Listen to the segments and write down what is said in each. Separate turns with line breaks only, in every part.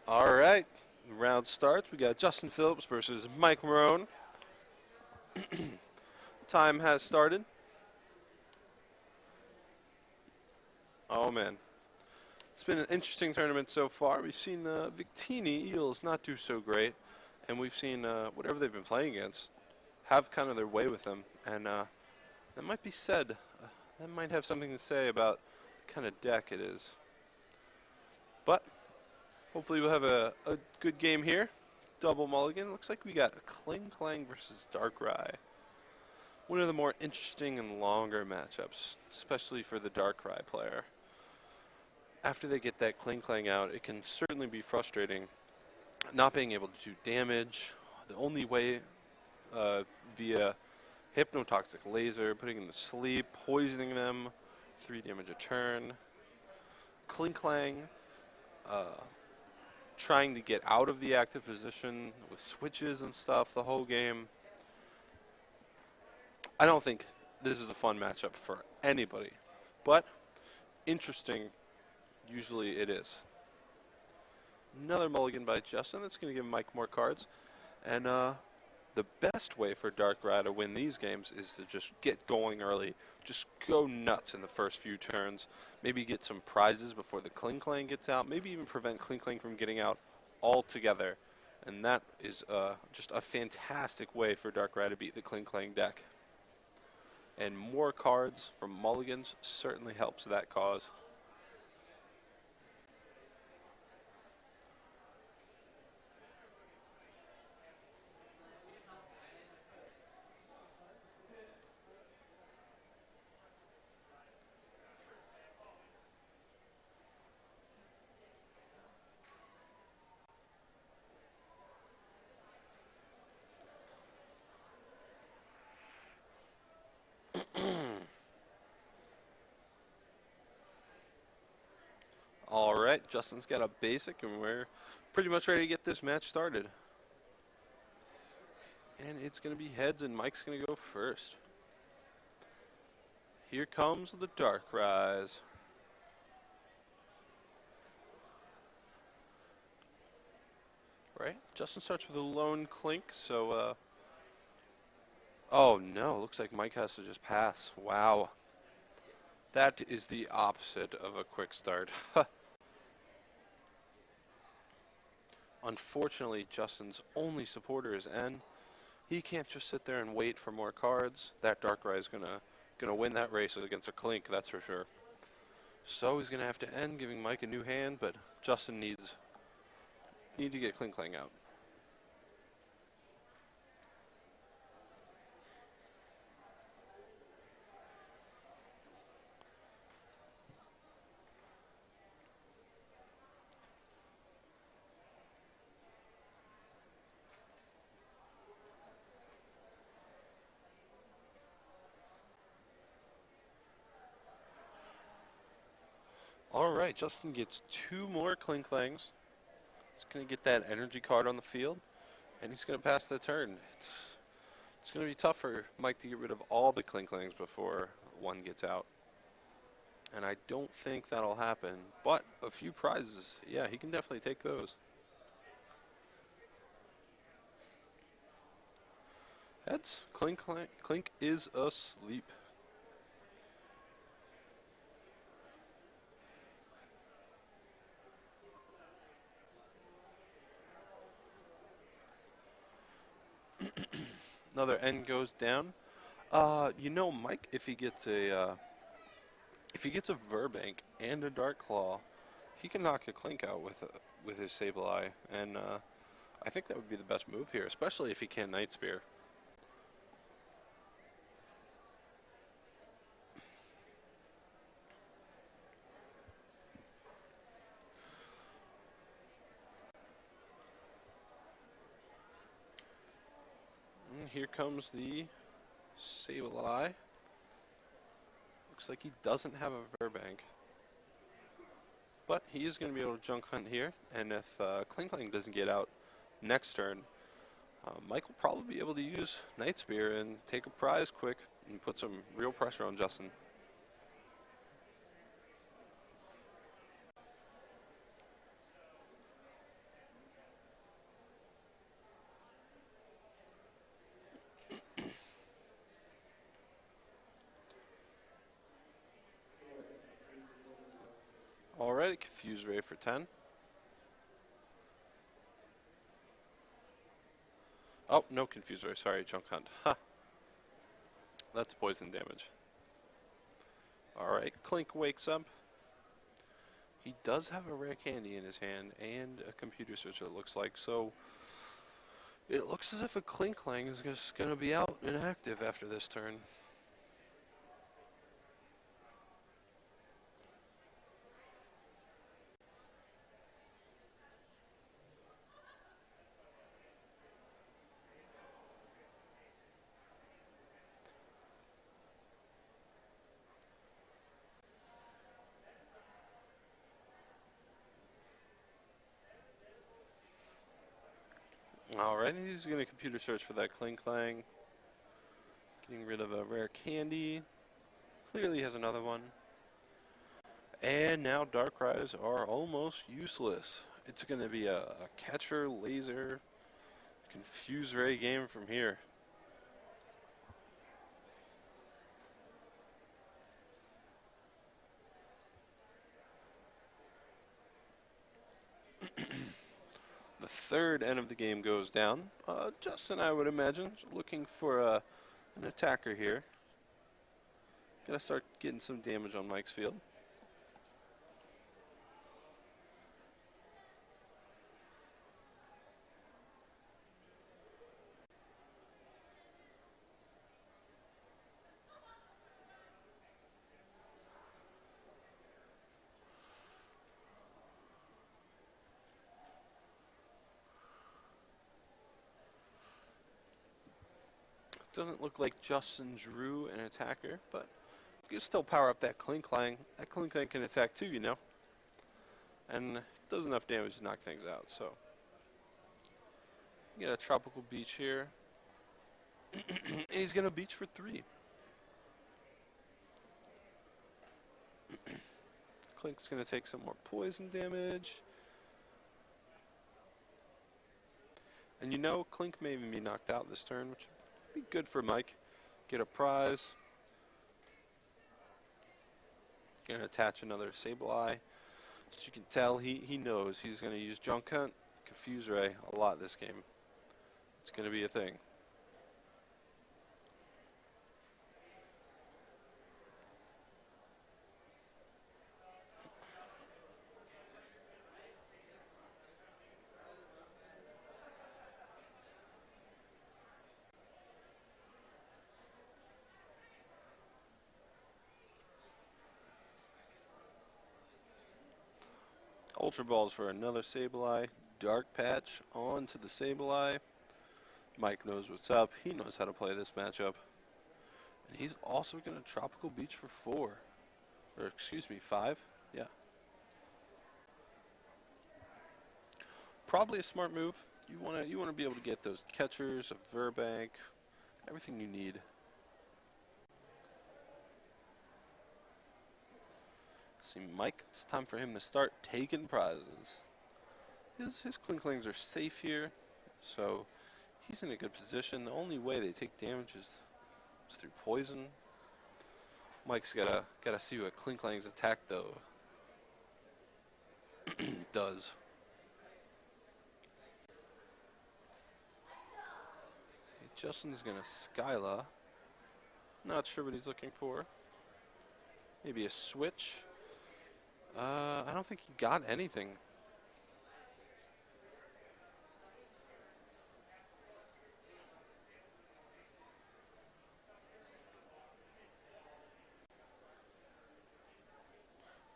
All right, round starts. We got Justin Phillips versus Mike Morrone. Time has started. Oh man, it's been an interesting tournament so far. We've seen the Victini Eels not do so great, and we've seen whatever they've been playing against have kind of their way with them, and that might be said. That might have something to say about the kind of deck it is. But hopefully we'll have a good game here. Double mulligan. Looks like we got a Klinklang versus Darkrai. One of the more interesting and longer matchups, especially for the Darkrai player. After they get that Klinklang out, it can certainly be frustrating not being able to do damage. The only way via Hypnotoxic Laser, putting them to sleep, poisoning them, 3 damage a turn. Klinklang trying to get out of the active position with switches and stuff the whole game. I don't think this is a fun matchup for anybody, but interesting, usually it is. Another mulligan by Justin. That's going to give Mike more cards. And the best way for Darkrai to win these games is to just get going early. Just go nuts in the first few turns. Maybe get some prizes before the Klinklang gets out. Maybe even prevent Klinklang from getting out altogether. And that is just a fantastic way for Darkrai to beat the Klinklang deck. And more cards from mulligans certainly helps that cause. All right, Justin's got a basic, and we're pretty much ready to get this match started. And it's going to be heads, and Mike's going to go first. Here comes the Darkrai. Right, Justin starts with a lone Klink, so oh no, looks like Mike has to just pass. Wow. That is the opposite of a quick start. Unfortunately, Justin's only supporter is N. He can't just sit there and wait for more cards. That Darkrai is gonna win that race against a Klink, that's for sure. So he's gonna have to end, giving Mike a new hand, but Justin needs to get Klinklang out. Alright, Justin gets 2 more Klinklangs. He's going to get that energy card on the field, and he's going to pass the turn. It's going to be tough for Mike to get rid of all the Klinklangs before one gets out. And I don't think that'll happen, but a few prizes, yeah, he can definitely take those. Heads, Klink is asleep. Another N goes down. You know, Mike, if he gets a Verbank and a Dark Claw, he can knock a Klink out with his Sableye, and I think that would be the best move here, especially if he can Night Spear. Here comes the Sableye. Looks like he doesn't have a Verbank. But he is going to be able to junk hunt here. And if Klinklang doesn't get out next turn, Mike will probably be able to use Night Spear and take a prize quick and put some real pressure on Justin. Already Confuse Ray for 10. Oh, no Confuse Ray. Sorry, Junk Hunt. Ha. That's poison damage. Alright, Klink wakes up. He does have a rare candy in his hand and a computer switch, it looks like, so it looks as if a Klinklang is just going to be out and active after this turn. Alright, he's going to computer search for that Klinklang. Getting rid of a rare candy. Clearly has another one. And now Darkrais are almost useless. It's going to be a catcher, laser, Confuse Ray game from here. The third end of the game goes down. Justin, I would imagine, looking for an attacker here. Gonna start getting some damage on Mike's field. Doesn't look like Justin drew an attacker, but you can still power up that Klinklang. That Klinklang can attack too, you know. And it does enough damage to knock things out, so. Get a Tropical Beach here. And he's going to beach for 3. Klink's going to take some more poison damage. And you know, Klink may even be knocked out this turn, which would be good for Mike. Get a prize. Going to attach another Sableye. As you can tell, he knows he's going to use Junk Hunt, Confuse Ray a lot this game. It's going to be a thing. Ultra Balls for another Sableye. Dark Patch onto the Sableye. Mike knows what's up. He knows how to play this matchup. And he's also going to Tropical Beach for 4. Or excuse me, 5. Yeah. Probably a smart move. You want to be able to get those catchers, a Verbank, everything you need. See, Mike, it's time for him to start taking prizes. His Klinklangs are safe here, so he's in a good position. The only way they take damage is through poison. Mike's gotta see what Klinklang's attack though does. Justin's gonna Skyla. Not sure what he's looking for. Maybe a switch. I don't think he got anything.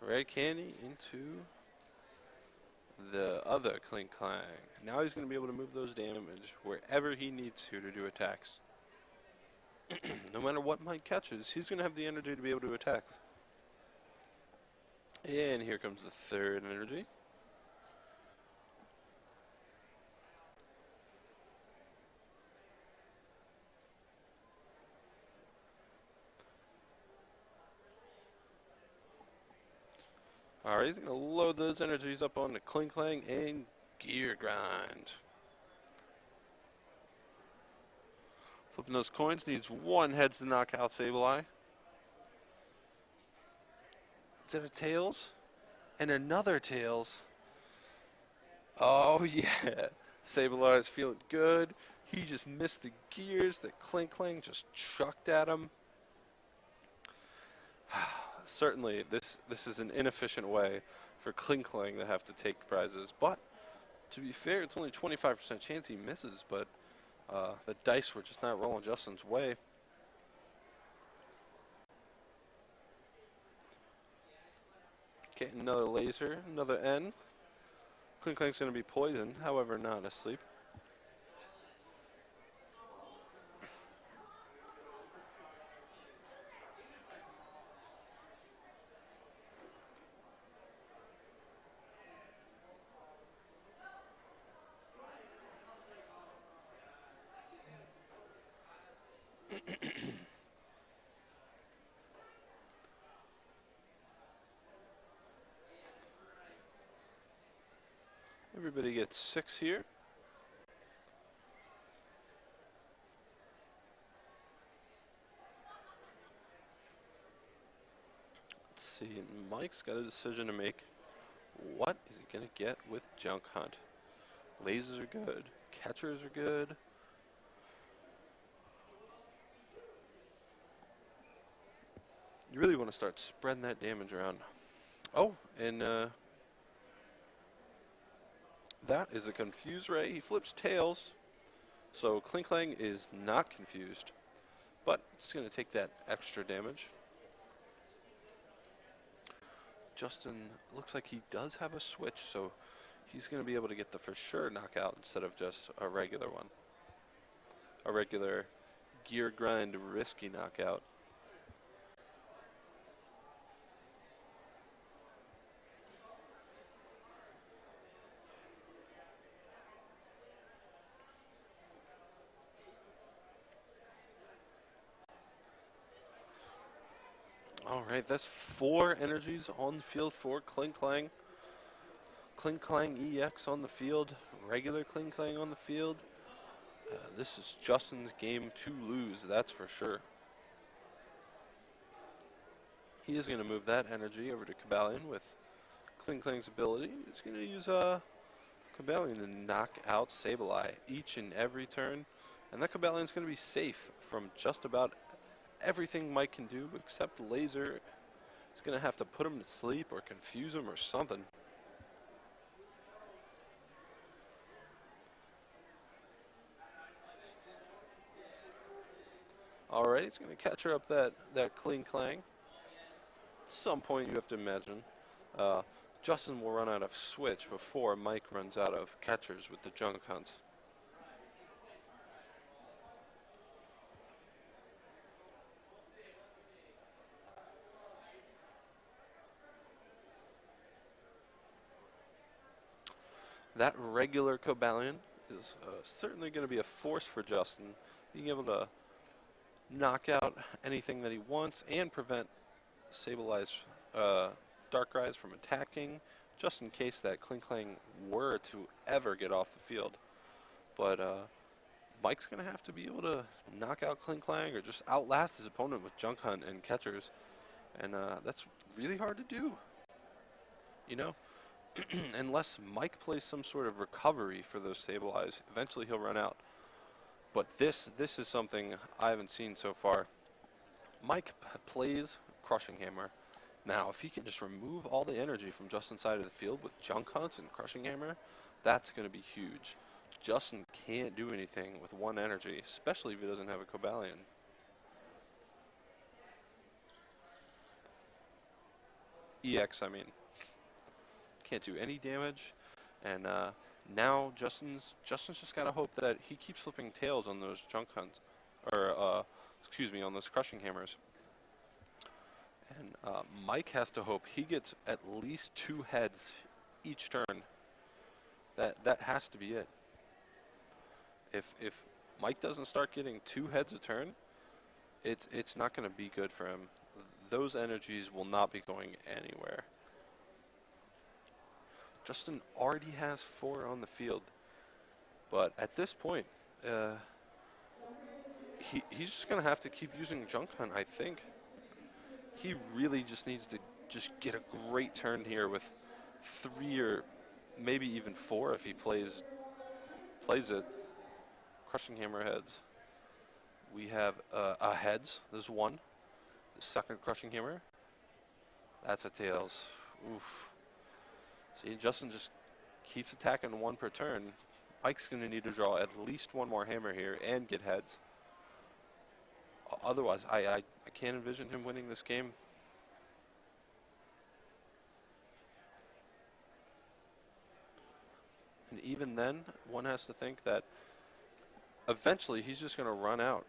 Red candy into the other Klinklang. Now he's going to be able to move those damage wherever he needs to do attacks. No matter what Mike catches, he's going to have the energy to be able to attack. And here comes the third energy. Alright, he's going to load those energies up on the Klinklang and Gear Grind. Flipping those coins, needs 1 heads to knock out Sableye. Is that a Tails? And another Tails. Oh, yeah. Sableye is feeling good. He just missed the gears that Klinklang just chucked at him. Certainly, this is an inefficient way for Klinklang to have to take prizes. But, to be fair, it's only 25% chance he misses, but the dice were just not rolling Justin's way. Okay, another laser, another N. Klinklang's going to be poisoned, however, not asleep. Everybody gets 6 here. Let's see, Mike's got a decision to make. What is he going to get with Junk Hunt? Lasers are good. Catchers are good. You really want to start spreading that damage around. Oh, and that is a Confuse Ray. He flips Tails. So Klinklang is not confused, but it's going to take that extra damage. Justin looks like he does have a switch, so he's going to be able to get the for sure knockout instead of just a regular one. A regular gear grind risky knockout. Alright, that's 4 energies on the field for Klinklang. Klinklang EX on the field, regular Klinklang on the field. This is Justin's game to lose, that's for sure. He is going to move that energy over to Cobalion with Klinklang's ability. He's going to use Cobalion to knock out Sableye each and every turn. And that Cobalion's going to be safe from just about everything Mike can do except laser. He's going to have to put him to sleep or confuse him or something. Alright, he's going to catch her up that Klinklang. At some point you have to imagine Justin will run out of switch before Mike runs out of catchers with the Junk Hunts. That regular Cobalion is certainly going to be a force for Justin, being able to knock out anything that he wants and prevent Sableye's Darkrai's from attacking, just in case that Klinklang were to ever get off the field. But Mike's going to have to be able to knock out Klinklang or just outlast his opponent with Junk Hunt and catchers, and that's really hard to do, you know? Unless Mike plays some sort of recovery for those Sableyes, eventually he'll run out. But this is something I haven't seen so far. Mike plays Crushing Hammer. Now, if he can just remove all the energy from Justin's side of the field with Junk Hunts and Crushing Hammer, that's going to be huge. Justin can't do anything with one energy, especially if he doesn't have a Cobalion. EX, I mean. Can't do any damage, and now Justin's just gotta hope that he keeps flipping Tails on those Junk Hunts, or excuse me, on those Crushing Hammers. And Mike has to hope he gets at least 2 heads each turn. That has to be it. If Mike doesn't start getting 2 heads a turn, it's not going to be good for him. Those energies will not be going anywhere. Justin already has 4 on the field, but at this point, he's just going to have to keep using Junk Hunt, I think. He really just needs to just get a great turn here with 3 or maybe even 4 if he plays it. Crushing Hammer heads. We have a heads. There's one. The second Crushing Hammer. That's a tails. Oof. See, Justin just keeps attacking 1 per turn. Mike's going to need to draw at least 1 more hammer here and get heads. Otherwise, I can't envision him winning this game. And even then, one has to think that eventually he's just going to run out.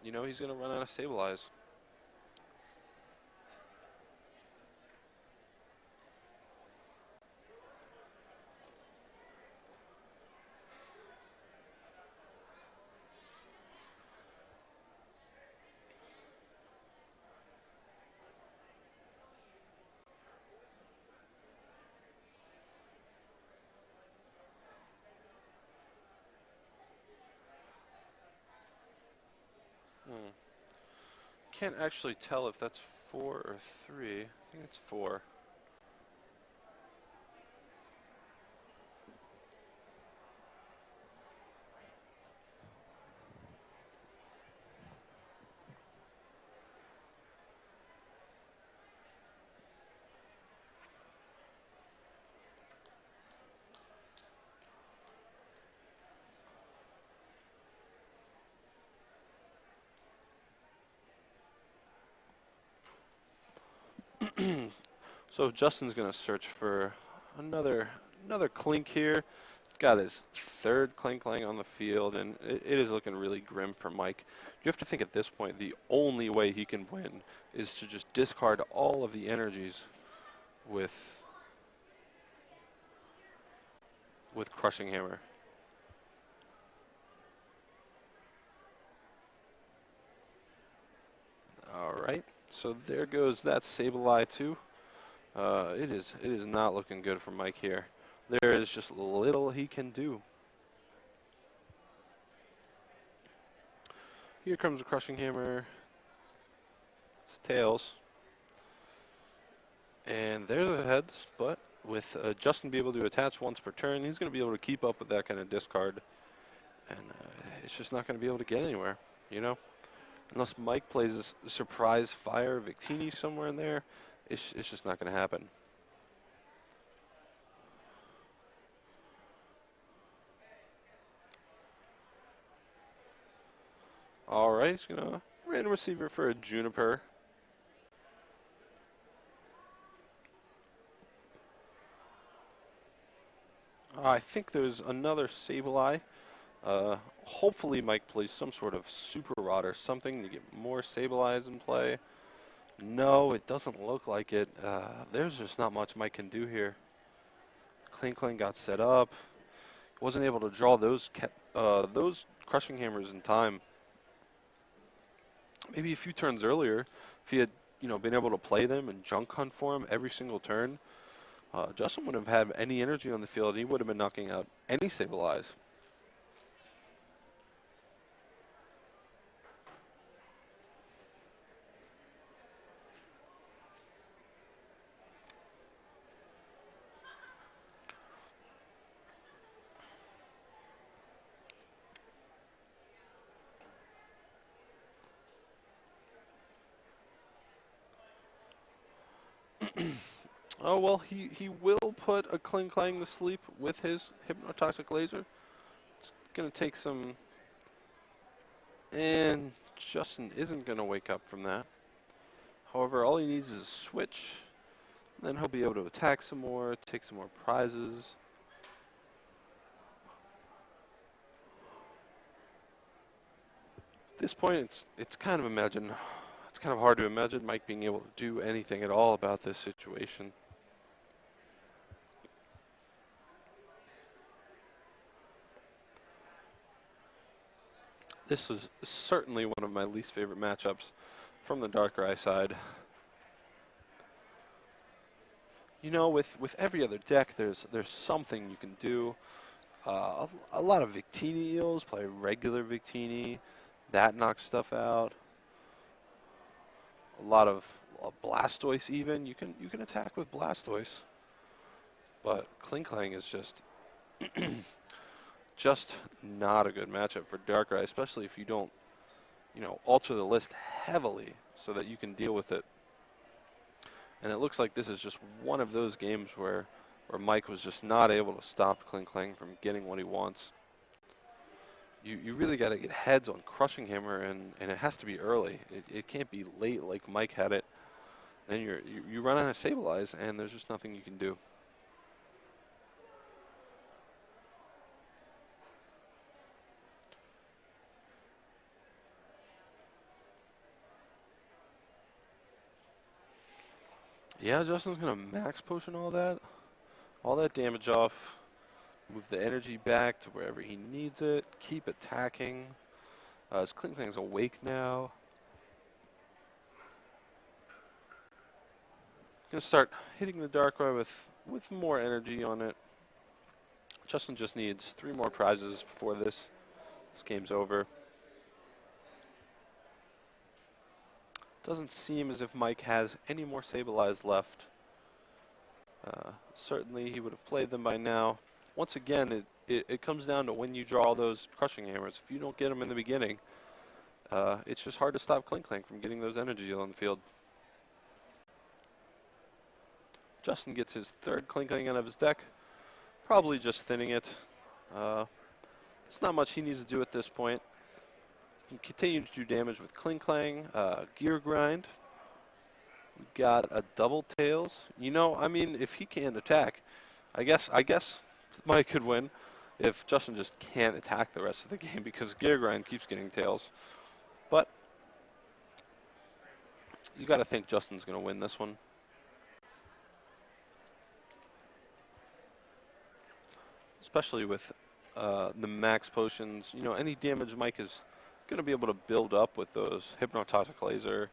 You know, he's going to run out of stabilize. Can't actually tell if that's 4 or 3. I think it's 4. So Justin's going to search for another Klink here. Got his 3rd Klinklang on the field, and it is looking really grim for Mike. You have to think at this point the only way he can win is to just discard all of the energies with Crushing Hammer. All right, so there goes that Sableye too. It is not looking good for Mike here. There is just little he can do. Here comes a Crushing Hammer. It's tails. And there's the heads, but with Justin be able to attach once per turn, he's going to be able to keep up with that kind of discard. And it's just not going to be able to get anywhere, you know? Unless Mike plays Surprise Fire Victini somewhere in there, it's just not going to happen. All right, he's going to random receiver for a Juniper. I think there's another Sableye. Hopefully Mike plays some sort of Super Rod or something to get more Sableyes in play. No, it doesn't look like it. There's just not much Mike can do here. Klinklang got set up. Wasn't able to draw those Crushing Hammers in time. Maybe a few turns earlier, if he had been able to play them and junk hunt for him every single turn, Justin wouldn't have had any energy on the field. He would have been knocking out any Sableyes. Oh, well, he will put a Klinklang to sleep with his Hypnotoxic Laser. It's going to take some... And Justin isn't going to wake up from that. However, all he needs is a switch. Then he'll be able to attack some more, take some more prizes. At this point, it's kind of hard to imagine Mike being able to do anything at all about this situation. This is certainly one of my least favorite matchups from the Darkrai side. You know, with every other deck, there's something you can do. A lot of Victini Eels, play regular Victini. That knocks stuff out. A lot of Blastoise even. You can attack with Blastoise. but Klinklang is just not a good matchup for Darkrai, especially if you don't, alter the list heavily so that you can deal with it. And it looks like this is just one of those games where Mike was just not able to stop Klinklang from getting what he wants. You really got to get heads on Crushing Hammer, and it has to be early. It can't be late like Mike had it. Then you run out of Sableye, and there's just nothing you can do. Yeah, Justin's going to Max Potion all that damage off, move the energy back to wherever he needs it, keep attacking. His Klinklang's awake now. Going to start hitting the Darkrai with more energy on it. Justin just needs 3 more prizes before this game's over. Doesn't seem as if Mike has any more Sableye left. Certainly he would have played them by now. Once again, it comes down to when you draw those Crushing Hammers. If you don't get them in the beginning, it's just hard to stop Klinklang from getting those energy on the field. Justin gets his 3rd Klinklang out of his deck. Probably just thinning it. There's not much he needs to do at this point. He can continue to do damage with Klinklang, Gear Grind. We got a Double Tails. If he can't attack, I guess Mike could win if Justin just can't attack the rest of the game because Gear Grind keeps getting tails. But you got to think Justin's going to win this one. Especially with the max potions. Any damage Mike is going to be able to build up with those Hypnotoxic Laser.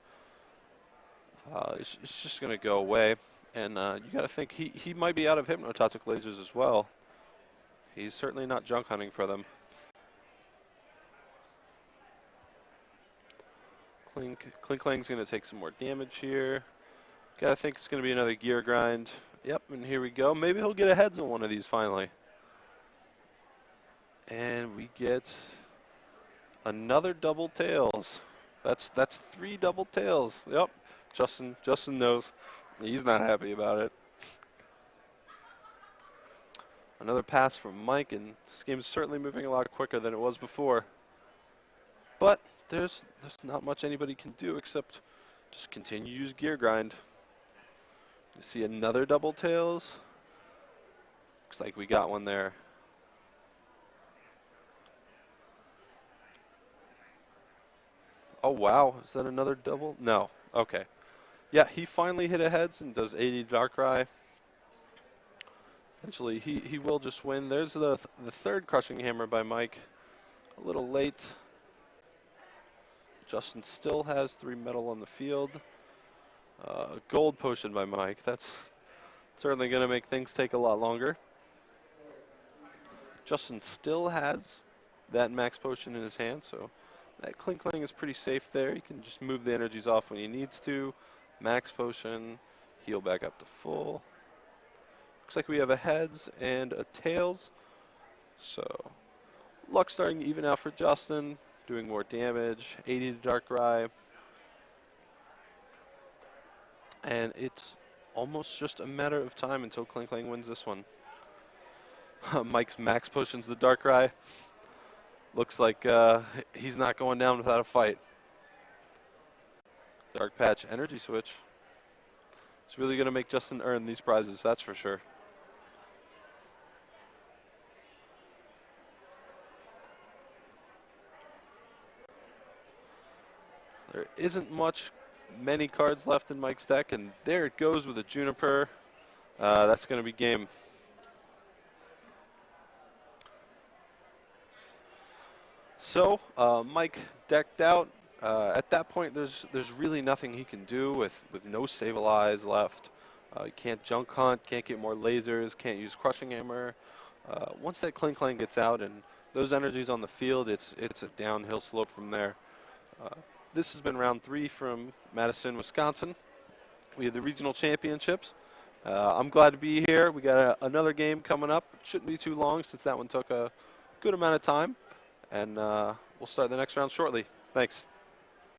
It's just going to go away. And you got to think he might be out of Hypnotoxic Lasers as well. He's certainly not junk hunting for them. Klinklang's going to take some more damage here. Got to think it's going to be another Gear Grind. Yep, and here we go. Maybe he'll get a heads on one of these finally. And we get another Double Tails. That's 3 Double Tails. Yep. Justin knows. He's not happy about it. Another pass from Mike, and this game's certainly moving a lot quicker than it was before. But there's not much anybody can do except just continue to use Gear Grind. You see another Double Tails. Looks like we got one there. Oh, wow. Is that another double? No. Okay. Yeah, he finally hit a heads and does 80 Darkrai. Eventually, he will just win. There's the 3rd Crushing Hammer by Mike. A little late. Justin still has 3 metal on the field. Gold Potion by Mike. That's certainly going to make things take a lot longer. Justin still has that max potion in his hand, so that Klinklang is pretty safe there. He can just move the energies off when he needs to. Max potion, heal back up to full. Looks like we have a heads and a tails. So luck starting to even out for Justin, doing more damage. 80 to Darkrai. And it's almost just a matter of time until Klinklang wins this one. Mike's max potions the Darkrai. Looks like he's not going down without a fight. Dark Patch Energy Switch. It's really going to make Justin earn these prizes, that's for sure. There isn't many cards left in Mike's deck, and there it goes with a Juniper. That's going to be game. So, Mike decked out. At that point, there's really nothing he can do with no Sableye left. He can't junk hunt, can't get more lasers, can't use Crushing Hammer. Once that Klinklang gets out and those energies on the field, it's a downhill slope from there. This has been round 3 from Madison, Wisconsin. We have the regional championships. I'm glad to be here. We got another game coming up. It shouldn't be too long since that one took a good amount of time. And we'll start the next round shortly. Thanks.